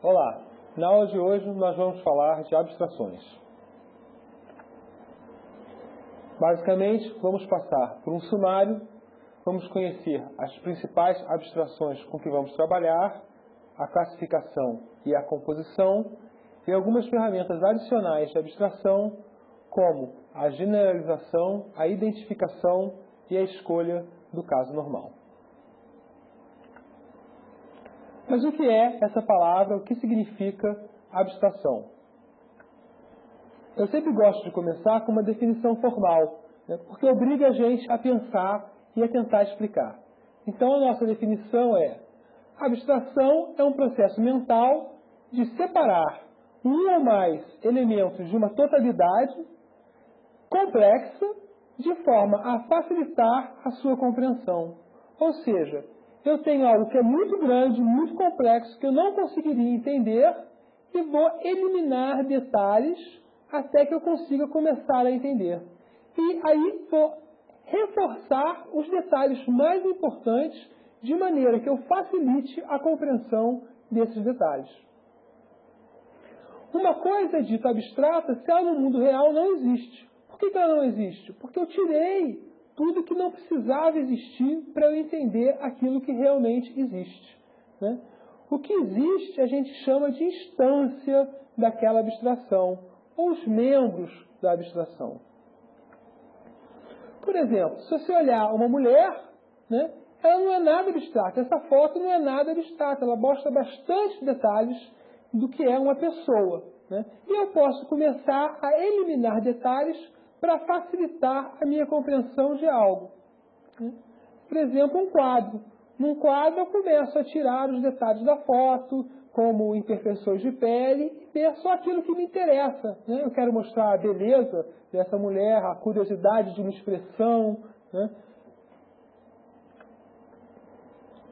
Olá, na aula de hoje nós vamos falar de abstrações. Basicamente, vamos passar por um sumário, vamos conhecer as principais abstrações com que vamos trabalhar, a classificação e a composição, e algumas ferramentas adicionais de abstração, como a generalização, a identificação e a escolha do caso normal. Mas o que é essa palavra? O que significa abstração? Eu sempre gosto de começar com uma definição formal, porque obriga a gente a pensar e a tentar explicar. Então, a nossa definição é: abstração é um processo mental de separar um ou mais elementos de uma totalidade complexa de forma a facilitar a sua compreensão. Ou seja, eu tenho algo que é muito grande, muito complexo, que eu não conseguiria entender e vou eliminar detalhes até que eu consiga começar a entender. E aí vou reforçar os detalhes mais importantes de maneira que eu facilite a compreensão desses detalhes. Uma coisa é dita abstrata se ela no mundo real não existe. Por que ela não existe? Porque eu tirei tudo que não precisava existir para eu entender aquilo que realmente existe. O que existe a gente chama de instância daquela abstração, ou os membros da abstração. Por exemplo, se você olhar uma mulher, ela não é nada abstrata. Essa foto não é nada abstrata, ela mostra bastante detalhes do que é uma pessoa. E eu posso começar a eliminar detalhes para facilitar a minha compreensão de algo. Por exemplo, um quadro. Num quadro eu começo a tirar os detalhes da foto, como imperfeições de pele, e ver só aquilo que me interessa. Eu quero mostrar a beleza dessa mulher, a curiosidade de uma expressão.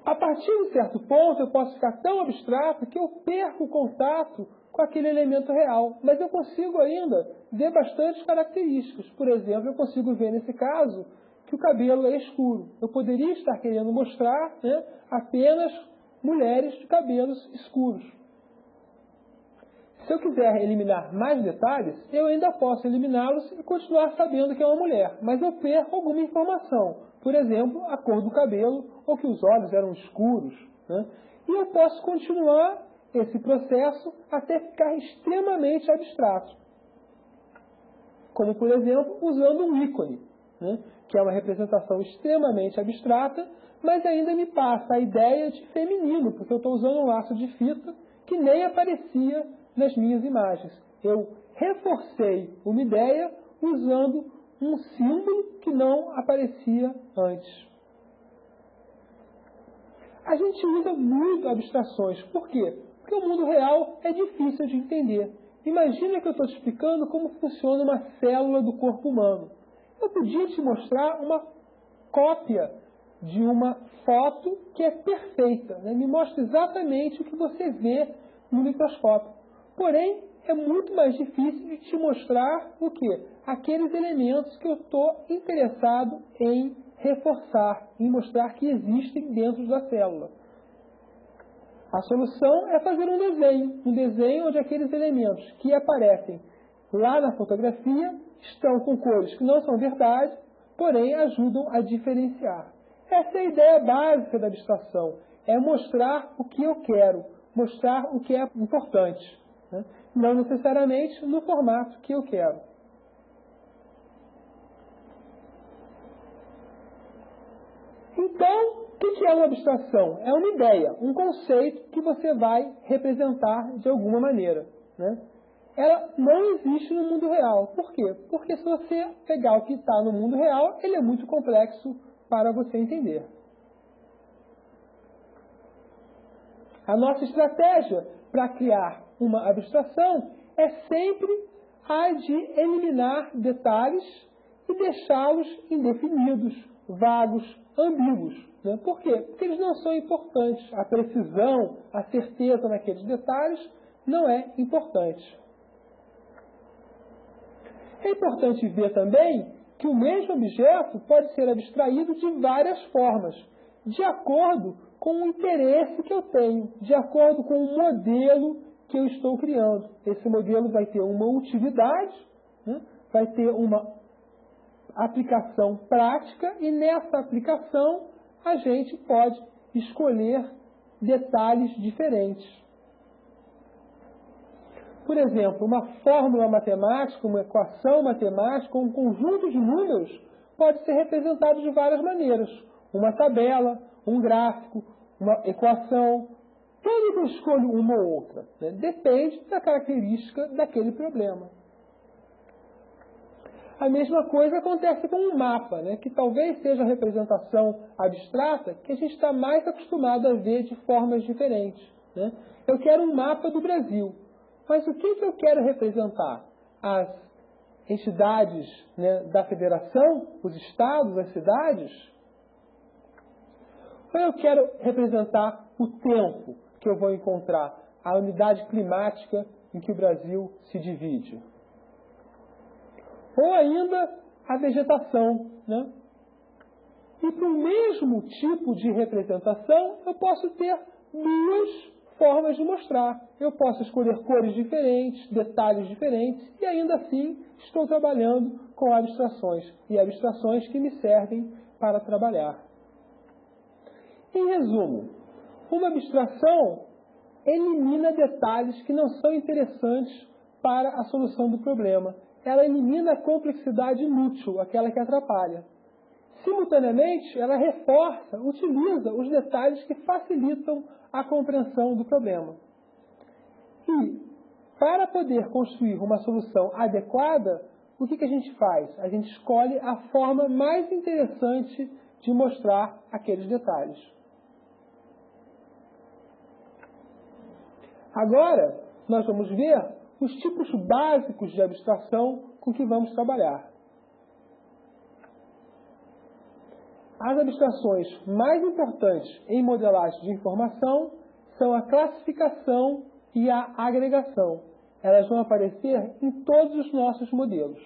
A partir de certo ponto eu posso ficar tão abstrato que eu perco o contato com aquele elemento real. Mas eu consigo ainda ver bastantes características. Por exemplo, eu consigo ver nesse caso que o cabelo é escuro. Eu poderia estar querendo mostrar apenas mulheres de cabelos escuros. Se eu quiser eliminar mais detalhes, eu ainda posso eliminá-los e continuar sabendo que é uma mulher. Mas eu perco alguma informação. Por exemplo, a cor do cabelo ou que os olhos eram escuros. E eu posso continuar esse processo até ficar extremamente abstrato. Como, por exemplo, usando um ícone, que é uma representação extremamente abstrata, mas ainda me passa a ideia de feminino, porque eu estou usando um laço de fita que nem aparecia nas minhas imagens. Eu reforcei uma ideia usando um símbolo que não aparecia antes. A gente usa muito abstrações. Por quê? Porque o mundo real é difícil de entender. Imagina que eu estou te explicando como funciona uma célula do corpo humano. Eu podia te mostrar uma cópia de uma foto que é perfeita. Me mostra exatamente o que você vê no microscópio. Porém, é muito mais difícil de te mostrar o quê? Aqueles elementos que eu estou interessado em reforçar, em mostrar que existem dentro da célula. A solução é fazer um desenho onde aqueles elementos que aparecem lá na fotografia estão com cores que não são verdade, porém ajudam a diferenciar. Essa é a ideia básica da abstração, é mostrar o que eu quero, mostrar o que é importante, não necessariamente no formato que eu quero. Então, o que é uma abstração? É uma ideia, um conceito que você vai representar de alguma maneira. Ela não existe no mundo real. Por quê? Porque se você pegar o que está no mundo real, ele é muito complexo para você entender. A nossa estratégia para criar uma abstração é sempre a de eliminar detalhes e deixá-los indefinidos, vagos, ambíguos. Por quê? Porque eles não são importantes. A precisão, a certeza naqueles detalhes não é importante. É importante ver também que o mesmo objeto pode ser abstraído de várias formas, de acordo com o interesse que eu tenho, de acordo com o modelo que eu estou criando. Esse modelo vai ter uma utilidade, né? Vai ter uma aplicação prática e nessa aplicação a gente pode escolher detalhes diferentes. Por exemplo, uma fórmula matemática, uma equação matemática, um conjunto de números pode ser representado de várias maneiras. Uma tabela, um gráfico, uma equação. Tudo que eu escolho uma ou outra, né? Depende da característica daquele problema. A mesma coisa acontece com um mapa, né? Que talvez seja a representação abstrata que a gente está mais acostumado a ver de formas diferentes, né? Eu quero um mapa do Brasil, mas o que eu quero representar? As entidades, né, da federação, os estados, as cidades? Ou eu quero representar o tempo que eu vou encontrar, a unidade climática em que o Brasil se divide? Ou ainda a vegetação, né? E para o mesmo tipo de representação, eu posso ter duas formas de mostrar. Eu posso escolher cores diferentes, detalhes diferentes, e ainda assim estou trabalhando com abstrações, e abstrações que me servem para trabalhar. Em resumo, uma abstração elimina detalhes que não são interessantes para a solução do problema. Ela elimina a complexidade inútil, aquela que atrapalha. Simultaneamente, ela reforça, utiliza os detalhes que facilitam a compreensão do problema. E, para poder construir uma solução adequada, o que a gente faz? A gente escolhe a forma mais interessante de mostrar aqueles detalhes. Agora, nós vamos ver os tipos básicos de abstração com que vamos trabalhar. As abstrações mais importantes em modelagem de informação são a classificação e a agregação. Elas vão aparecer em todos os nossos modelos.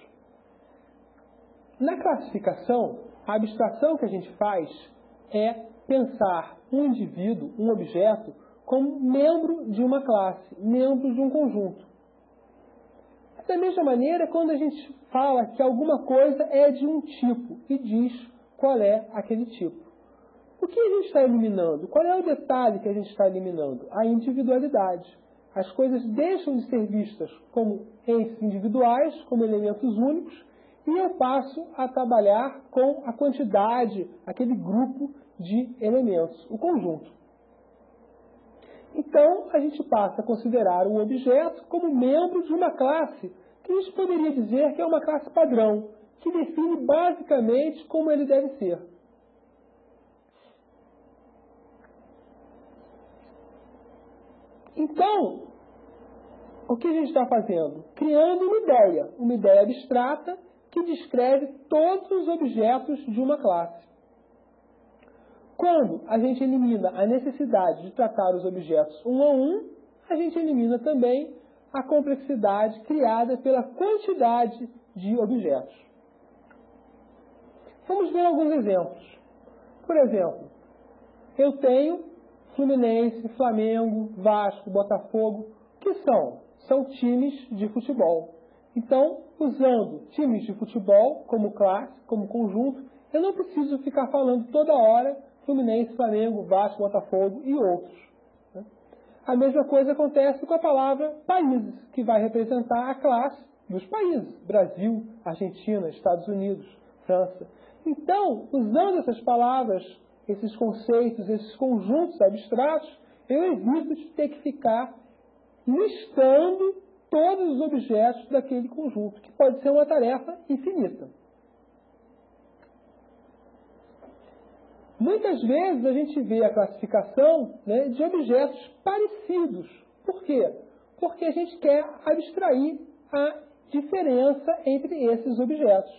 Na classificação, a abstração que a gente faz é pensar um indivíduo, um objeto, como membro de uma classe, membro de um conjunto. Da mesma maneira, quando a gente fala que alguma coisa é de um tipo e diz qual é aquele tipo. O que a gente está eliminando? Qual é o detalhe que a gente está eliminando? A individualidade. As coisas deixam de ser vistas como entes individuais, como elementos únicos, e eu passo a trabalhar com a quantidade, aquele grupo de elementos, o conjunto. Então, a gente passa a considerar um objeto como membro de uma classe, que a gente poderia dizer que é uma classe padrão, que define basicamente como ele deve ser. Então, o que a gente está fazendo? Criando uma ideia abstrata que descreve todos os objetos de uma classe. Quando a gente elimina a necessidade de tratar os objetos um a um, a gente elimina também a complexidade criada pela quantidade de objetos. Vamos ver alguns exemplos. Por exemplo, eu tenho Fluminense, Flamengo, Vasco, Botafogo. O que são? São times de futebol. Então, usando times de futebol como classe, como conjunto, eu não preciso ficar falando toda hora Fluminense, Flamengo, Vasco, Botafogo e outros. A mesma coisa acontece com a palavra países, que vai representar a classe dos países. Brasil, Argentina, Estados Unidos, França. Então, usando essas palavras, esses conceitos, esses conjuntos abstratos, eu evito de ter que ficar listando todos os objetos daquele conjunto, que pode ser uma tarefa infinita. Muitas vezes a gente vê a classificação, né, de objetos parecidos. Por quê? Porque a gente quer abstrair a diferença entre esses objetos.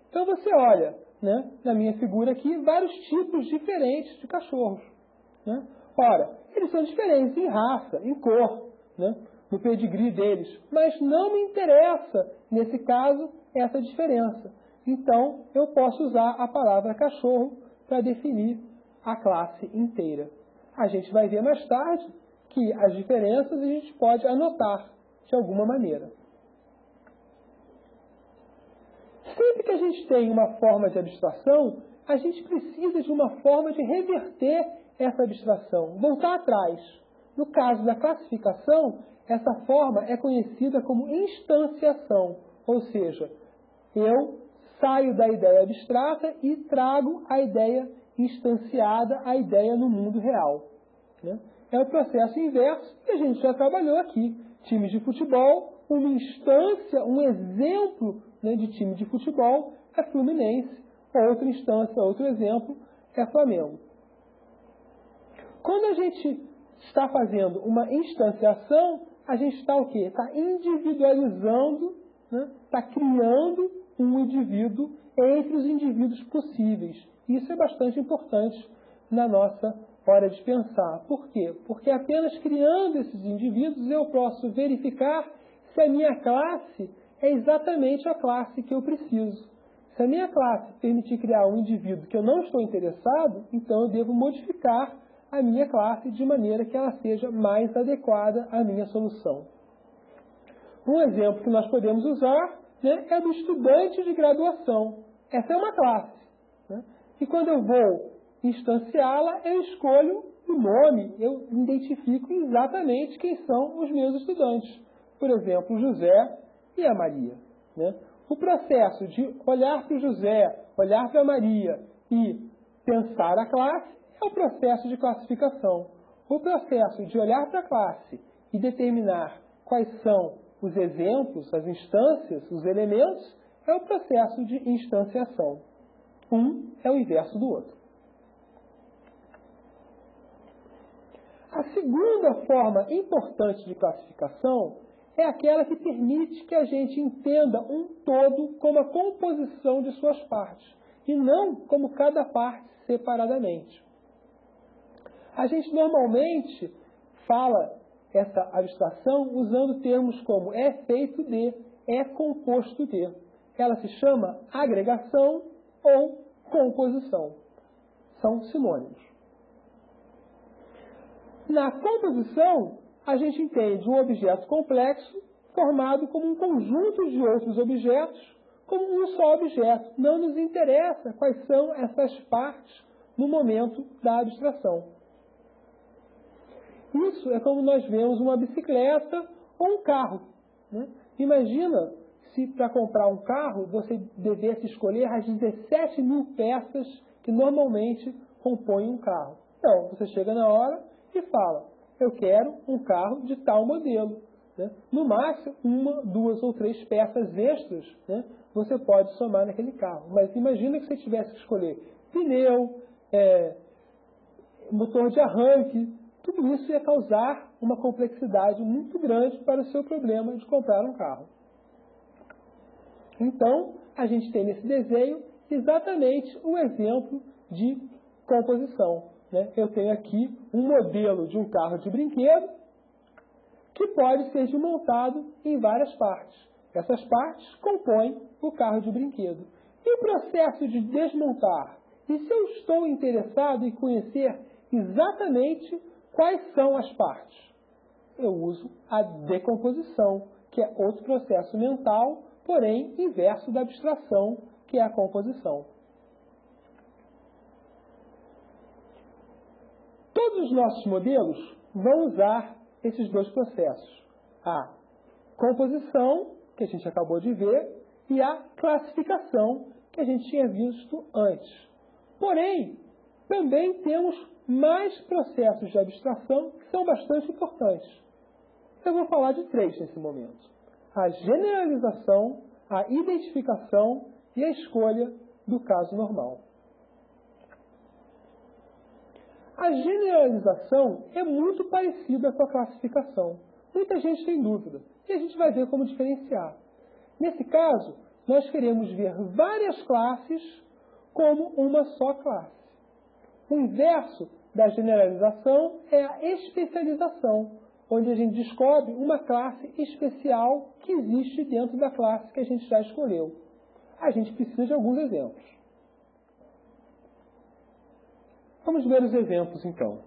Então você olha, né, na minha figura aqui, vários tipos diferentes de cachorros. Né? Ora, eles são diferentes em raça, em cor, né, no pedigree deles, mas não me interessa, nesse caso, essa diferença. Então, eu posso usar a palavra cachorro para definir a classe inteira. A gente vai ver mais tarde que as diferenças a gente pode anotar de alguma maneira. Sempre que a gente tem uma forma de abstração, a gente precisa de uma forma de reverter essa abstração, voltar atrás. No caso da classificação, essa forma é conhecida como instanciação, ou seja, eu saio da ideia abstrata e trago a ideia instanciada, a ideia no mundo real. Né? É o processo inverso que a gente já trabalhou aqui. Times de futebol, uma instância, um exemplo, né, de time de futebol é Fluminense, outra instância, outro exemplo é Flamengo. Quando a gente está fazendo uma instanciação, a gente está o quê? Está individualizando, né? Está criando um indivíduo entre os indivíduos possíveis. Isso é bastante importante na nossa hora de pensar. Por quê? Porque apenas criando esses indivíduos eu posso verificar se a minha classe é exatamente a classe que eu preciso. Se a minha classe permitir criar um indivíduo que eu não estou interessado, então eu devo modificar a minha classe de maneira que ela seja mais adequada à minha solução. Um exemplo que nós podemos usar, né, é do estudante de graduação. Essa é uma classe. Né? E quando eu vou instanciá-la, eu escolho o nome, eu identifico exatamente quem são os meus estudantes. Por exemplo, o José e a Maria. Né? O processo de olhar para o José, olhar para a Maria e pensar a classe é o processo de classificação. O processo de olhar para a classe e determinar quais são os exemplos, as instâncias, os elementos, é o processo de instanciação. Um é o inverso do outro. A segunda forma importante de classificação é aquela que permite que a gente entenda um todo como a composição de suas partes, e não como cada parte separadamente. A gente normalmente fala essa abstração usando termos como é feito de, é composto de. Ela se chama agregação ou composição. São sinônimos. Na composição, a gente entende um objeto complexo formado como um conjunto de outros objetos, como um só objeto. Não nos interessa quais são essas partes no momento da abstração. Isso é como nós vemos uma bicicleta ou um carro. Né? Imagina se para comprar um carro você devesse escolher as 17 mil peças que normalmente compõem um carro. Então, você chega na hora e fala, eu quero um carro de tal modelo. Né? No máximo, uma, duas ou três peças extras, né, você pode somar naquele carro. Mas imagina que você tivesse que escolher pneu, motor de arranque. Tudo isso ia causar uma complexidade muito grande para o seu problema de comprar um carro. Então, a gente tem nesse desenho exatamente um exemplo de composição. Né? Eu tenho aqui um modelo de um carro de brinquedo que pode ser desmontado em várias partes. Essas partes compõem o carro de brinquedo. E o processo de desmontar? E se eu estou interessado em conhecer exatamente quais são as partes? Eu uso a decomposição, que é outro processo mental, porém inverso da abstração, que é a composição. Todos os nossos modelos vão usar esses dois processos. A composição, que a gente acabou de ver, e a classificação, que a gente tinha visto antes. Porém, também temos mais processos de abstração que são bastante importantes. Eu vou falar de três nesse momento. A generalização, a identificação e a escolha do caso normal. A generalização é muito parecida com a classificação. Muita gente tem dúvida e a gente vai ver como diferenciar. Nesse caso, nós queremos ver várias classes como uma só classe. O inverso da generalização é a especialização, onde a gente descobre uma classe especial que existe dentro da classe que a gente já escolheu. A gente precisa de alguns exemplos. Vamos ver os exemplos, então.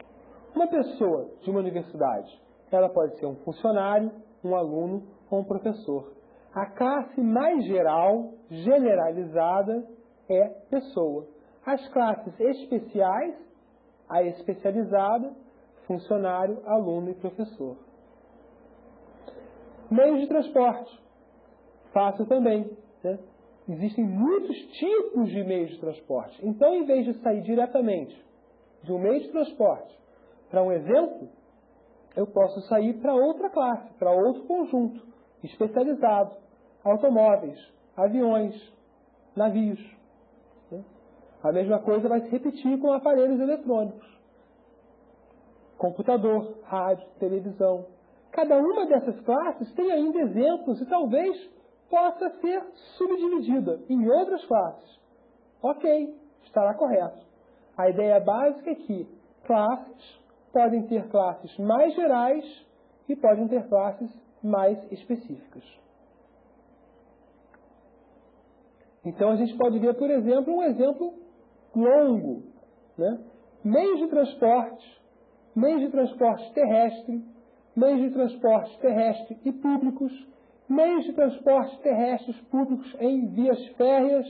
Uma pessoa de uma universidade, ela pode ser um funcionário, um aluno ou um professor. A classe mais geral, generalizada, é pessoa. As classes especiais, a especializada, funcionário, aluno e professor. Meios de transporte. Fácil também, né? Existem muitos tipos de meios de transporte. Então, em vez de sair diretamente de um meio de transporte para um evento, eu posso sair para outra classe, para outro conjunto especializado. Automóveis, aviões, navios. Né? A mesma coisa vai se repetir com aparelhos eletrônicos. Computador, rádio, televisão. Cada uma dessas classes tem ainda exemplos e talvez possa ser subdividida em outras classes. Ok, estará correto. A ideia básica é que classes podem ter classes mais gerais e podem ter classes mais específicas. Então a gente pode ver, por exemplo, um exemplo longo, né? Meios de transporte terrestre, meios de transporte terrestre e públicos, meios de transporte terrestres públicos em vias férreas,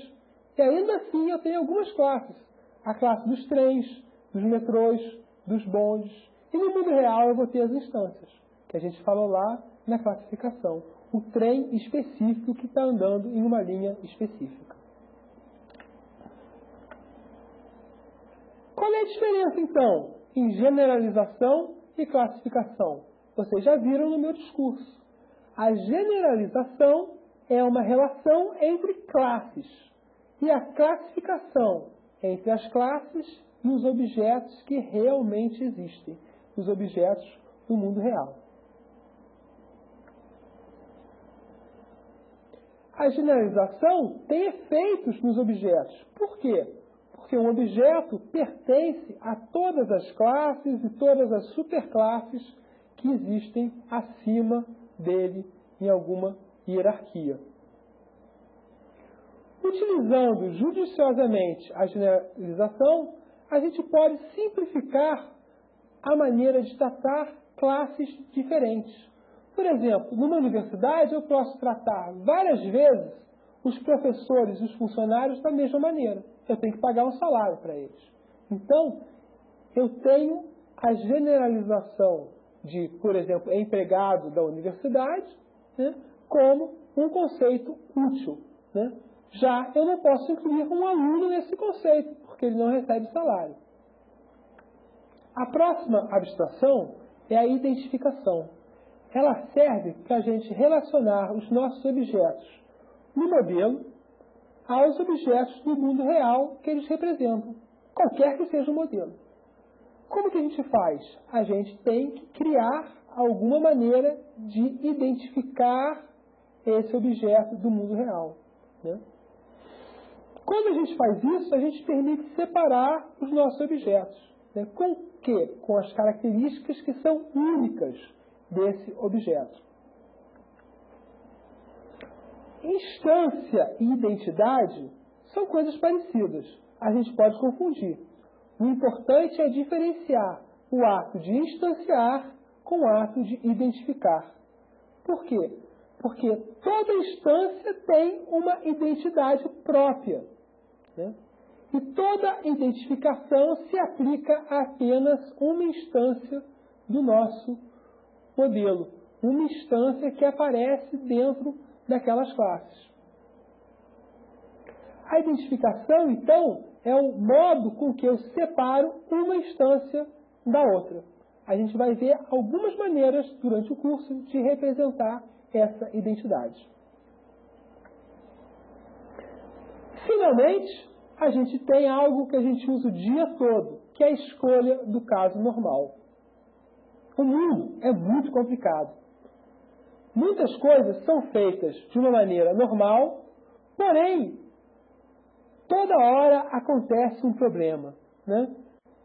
e ainda assim eu tenho algumas classes. A classe dos trens, dos metrôs, dos bondes. E no mundo real eu vou ter as instâncias, que a gente falou lá na classificação. O trem específico que está andando em uma linha específica. Qual é a diferença, então, em generalização e classificação? Vocês já viram no meu discurso. A generalização é uma relação entre classes e a classificação entre as classes e os objetos que realmente existem, os objetos do mundo real. A generalização tem efeitos nos objetos. Por quê? Porque um objeto pertence a todas as classes e todas as superclasses que existem acima dele em alguma hierarquia. Utilizando judiciosamente a generalização, a gente pode simplificar a maneira de tratar classes diferentes. Por exemplo, numa universidade eu posso tratar várias vezes os professores e os funcionários da mesma maneira. Eu tenho que pagar um salário para eles. Então, eu tenho a generalização de, por exemplo, empregado da universidade, né, como um conceito útil. Né? Já eu não posso incluir um aluno nesse conceito, porque ele não recebe salário. A próxima abstração é a identificação. Ela serve para a gente relacionar os nossos objetos no modelo aos objetos do mundo real que eles representam, qualquer que seja o modelo. Como que a gente faz? A gente tem que criar alguma maneira de identificar esse objeto do mundo real. Né? Quando a gente faz isso, a gente permite separar os nossos objetos. Né? Com o quê? Com as características que são únicas desse objeto. Instância e identidade são coisas parecidas. A gente pode confundir. O importante é diferenciar o ato de instanciar com o ato de identificar. Por quê? Porque toda instância tem uma identidade própria. Né? E toda identificação se aplica a apenas uma instância do nosso modelo. Uma instância que aparece dentro daquelas classes. A identificação, então, é o modo com que eu separo uma instância da outra. A gente vai ver algumas maneiras, durante o curso, de representar essa identidade. Finalmente, a gente tem algo que a gente usa o dia todo, que é a escolha do caso normal. O mundo é muito complicado. Muitas coisas são feitas de uma maneira normal, porém, toda hora acontece um problema. Né?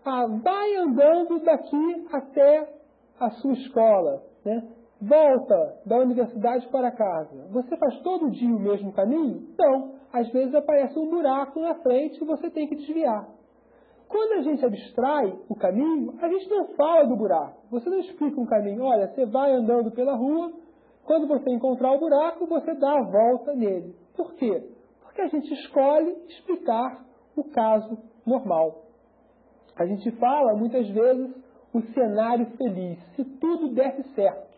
Vai andando daqui até a sua escola. Né? Volta da universidade para casa. Você faz todo dia o mesmo caminho? Não. Às vezes aparece um buraco na frente e você tem que desviar. Quando a gente abstrai o caminho, a gente não fala do buraco. Você não explica um caminho. Olha, você vai andando pela rua, quando você encontrar o buraco, você dá a volta nele. Por quê? Porque a gente escolhe explicar o caso normal. A gente fala, muitas vezes, o cenário feliz, se tudo desse certo.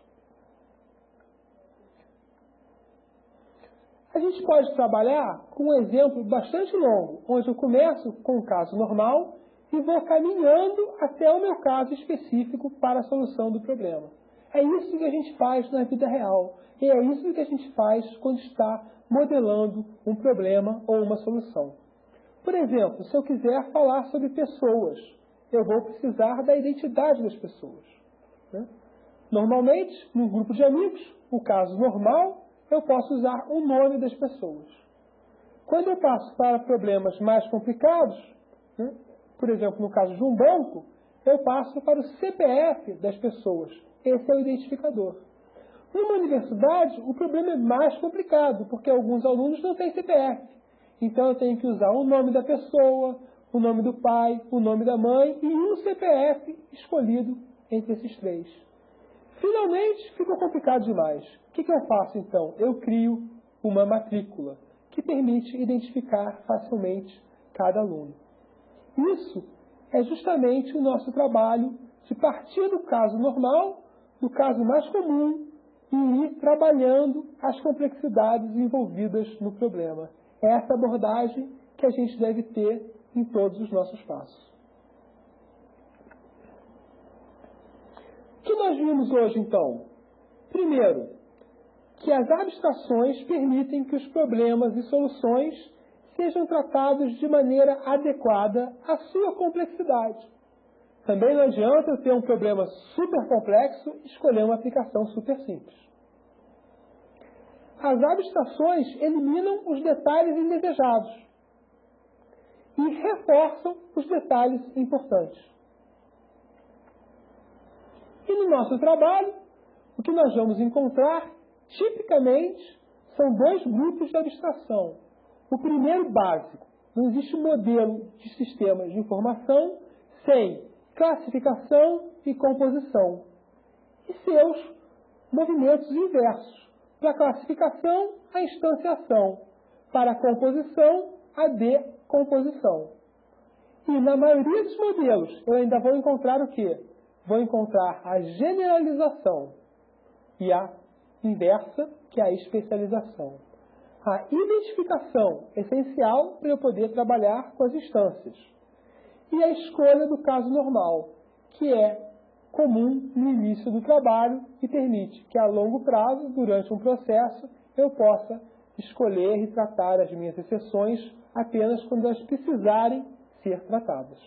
A gente pode trabalhar com um exemplo bastante longo, onde eu começo com o caso normal e vou caminhando até o meu caso específico para a solução do problema. É isso que a gente faz na vida real. E é isso que a gente faz quando está modelando um problema ou uma solução. Por exemplo, se eu quiser falar sobre pessoas, eu vou precisar da identidade das pessoas, né? Normalmente, num grupo de amigos, o caso normal, eu posso usar o nome das pessoas. Quando eu passo para problemas mais complicados, né, por exemplo, no caso de um banco, eu passo para o CPF das pessoas. Esse é o identificador. Numa universidade, o problema é mais complicado, porque alguns alunos não têm CPF. Então, eu tenho que usar o nome da pessoa, o nome do pai, o nome da mãe e um CPF escolhido entre esses três. Finalmente, ficou complicado demais. O que eu faço, então? Eu crio uma matrícula que permite identificar facilmente cada aluno. Isso é justamente o nosso trabalho de partir do caso normal, do caso mais comum, e ir trabalhando as complexidades envolvidas no problema. É essa abordagem que a gente deve ter em todos os nossos passos. O que nós vimos hoje, então? Primeiro, que as abstrações permitem que os problemas e soluções sejam tratados de maneira adequada à sua complexidade. Também não adianta eu ter um problema super complexo e escolher uma aplicação super simples. As abstrações eliminam os detalhes indesejados e reforçam os detalhes importantes. E no nosso trabalho, o que nós vamos encontrar, tipicamente, são dois grupos de abstração. O primeiro, básico. Não existe modelo de sistemas de informação sem classificação e composição. E seus movimentos inversos. Para a classificação, a instanciação. Para a composição, a decomposição. E na maioria dos modelos, eu ainda vou encontrar o quê? Vou encontrar a generalização e a inversa, que é a especialização. A identificação essencial para eu poder trabalhar com as instâncias. E a escolha do caso normal, que é comum no início do trabalho e permite que a longo prazo, durante um processo, eu possa escolher e tratar as minhas exceções apenas quando elas precisarem ser tratadas.